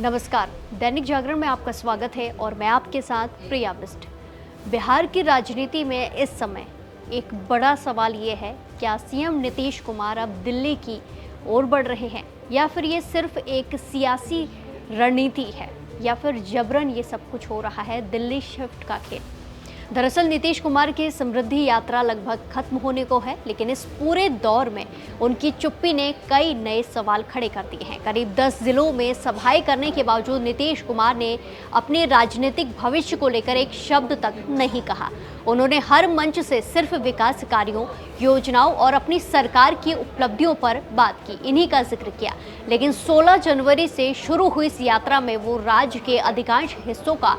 नमस्कार, दैनिक जागरण में आपका स्वागत है और मैं आपके साथ प्रिया बिस्ट। बिहार की राजनीति में इस समय एक बड़ा सवाल ये है, क्या सीएम नीतीश कुमार अब दिल्ली की ओर बढ़ रहे हैं या फिर ये सिर्फ एक सियासी रणनीति है या फिर जबरन ये सब कुछ हो रहा है दिल्ली शिफ्ट का खेल। दरअसल नीतीश कुमार की समृद्धि यात्रा लगभग खत्म होने को है, लेकिन इस पूरे दौर में उनकी चुप्पी ने कई नए सवाल खड़े कर दिए हैं। करीब 10 जिलों में सभाएं करने के बावजूद नीतीश कुमार ने अपने राजनीतिक भविष्य को लेकर एक शब्द तक नहीं कहा। उन्होंने हर मंच से सिर्फ विकास कार्यों, योजनाओं और अपनी सरकार की उपलब्धियों पर बात की, इन्हीं का जिक्र किया। लेकिन 16 जनवरी से शुरू हुई इस यात्रा में वो राज्य के अधिकांश हिस्सों का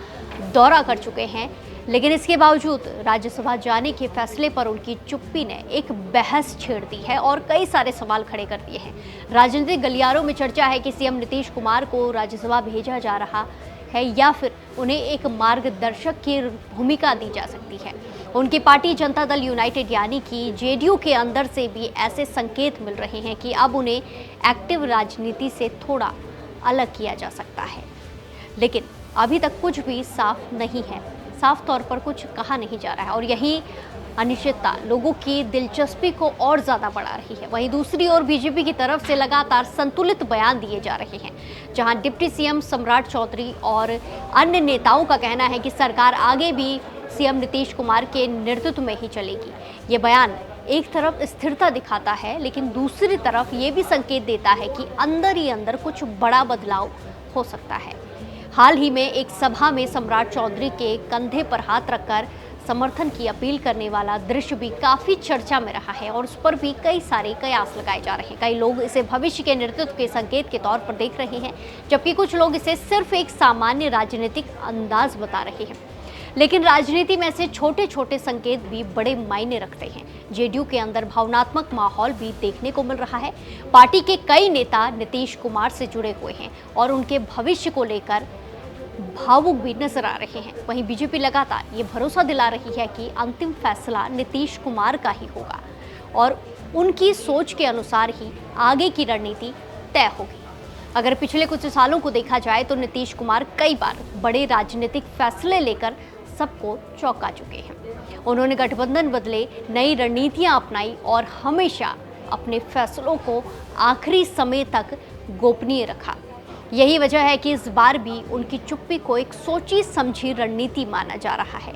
दौरा कर चुके हैं, लेकिन इसके बावजूद राज्यसभा जाने के फैसले पर उनकी चुप्पी ने एक बहस छेड़ दी है और कई सारे सवाल खड़े कर दिए हैं। राजनीतिक गलियारों में चर्चा है कि सीएम नीतीश कुमार को राज्यसभा भेजा जा रहा है या फिर उन्हें एक मार्गदर्शक की भूमिका दी जा सकती है। उनकी पार्टी जनता दल यूनाइटेड यानी कि जेडीयू के अंदर से भी ऐसे संकेत मिल रहे हैं कि अब उन्हें एक्टिव राजनीति से थोड़ा अलग किया जा सकता है, लेकिन अभी तक कुछ भी साफ नहीं है। साफ तौर पर कुछ कहा नहीं जा रहा है और यही अनिश्चितता लोगों की दिलचस्पी को और ज़्यादा बढ़ा रही है। वहीं दूसरी ओर बीजेपी की तरफ से लगातार संतुलित बयान दिए जा रहे हैं, जहां डिप्टी सीएम सम्राट चौधरी और अन्य नेताओं का कहना है कि सरकार आगे भी सीएम नीतीश कुमार के नेतृत्व में ही चलेगी। ये बयान एक तरफ स्थिरता दिखाता है, लेकिन दूसरी तरफ ये भी संकेत देता है कि अंदर ही अंदर कुछ बड़ा बदलाव हो सकता है। हाल ही में एक सभा में सम्राट चौधरी के कंधे पर हाथ रखकर समर्थन की अपील करने वाला दृश्य भी काफी चर्चा में रहा है और उस पर भी कई सारे कयास लगाए जा रहे हैं। कई लोग इसे भविष्य के नेतृत्व के संकेत के तौर पर देख रहे हैं, जबकि कुछ लोग इसे सिर्फ एक सामान्य राजनीतिक अंदाज बता रहे हैं। लेकिन राजनीति में ऐसे छोटे छोटे संकेत भी बड़े मायने रखते हैं। जेडीयू के अंदर भावनात्मक माहौल भी देखने को मिल रहा है। पार्टी के कई नेता नीतीश कुमार से जुड़े हुए हैं और उनके भविष्य को लेकर भावुक भी नजर आ रहे हैं। वहीं बीजेपी लगातार ये भरोसा दिला रही है कि अंतिम फैसला नीतीश कुमार का ही होगा और उनकी सोच के अनुसार ही आगे की रणनीति तय होगी। अगर पिछले कुछ सालों को देखा जाए तो नीतीश कुमार कई बार बड़े राजनीतिक फैसले लेकर सबको चौंका चुके हैं। उन्होंने गठबंधन बदले, नई रणनीतियां अपनाई और हमेशा अपने फैसलों को आखिरी समय तक गोपनीय रखा। यही वजह है कि इस बार भी उनकी चुप्पी को एक सोची समझी रणनीति माना जा रहा है,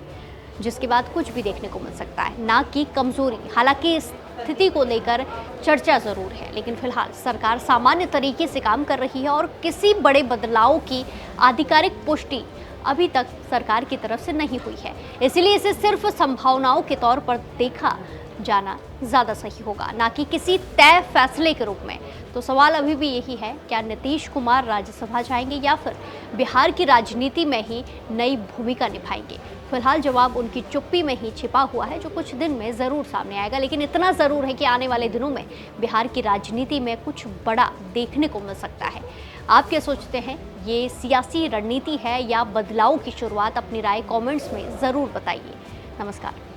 जिसके बाद कुछ भी देखने को मिल सकता है, ना कि कमजोरी। हालांकि इस स्थिति को लेकर चर्चा जरूर है, लेकिन फिलहाल सरकार सामान्य तरीके से काम कर रही है और किसी बड़े बदलाव की आधिकारिक पुष्टि अभी तक सरकार की तरफ से नहीं हुई है। इसलिए इसे सिर्फ संभावनाओं के तौर पर देखा जाना ज़्यादा सही होगा, ना कि किसी तय फैसले के रूप में। तो सवाल अभी भी यही है, क्या नीतीश कुमार राज्यसभा जाएंगे या फिर बिहार की राजनीति में ही नई भूमिका निभाएंगे? फिलहाल जवाब उनकी चुप्पी में ही छिपा हुआ है, जो कुछ दिन में ज़रूर सामने आएगा। लेकिन इतना ज़रूर है कि आने वाले दिनों में बिहार की राजनीति में कुछ बड़ा देखने को मिल सकता है। आप क्या सोचते हैं? ये सियासी रणनीति है या बदलाव की शुरुआत? अपनी राय कमेंट्स में ज़रूर बताइए। नमस्कार।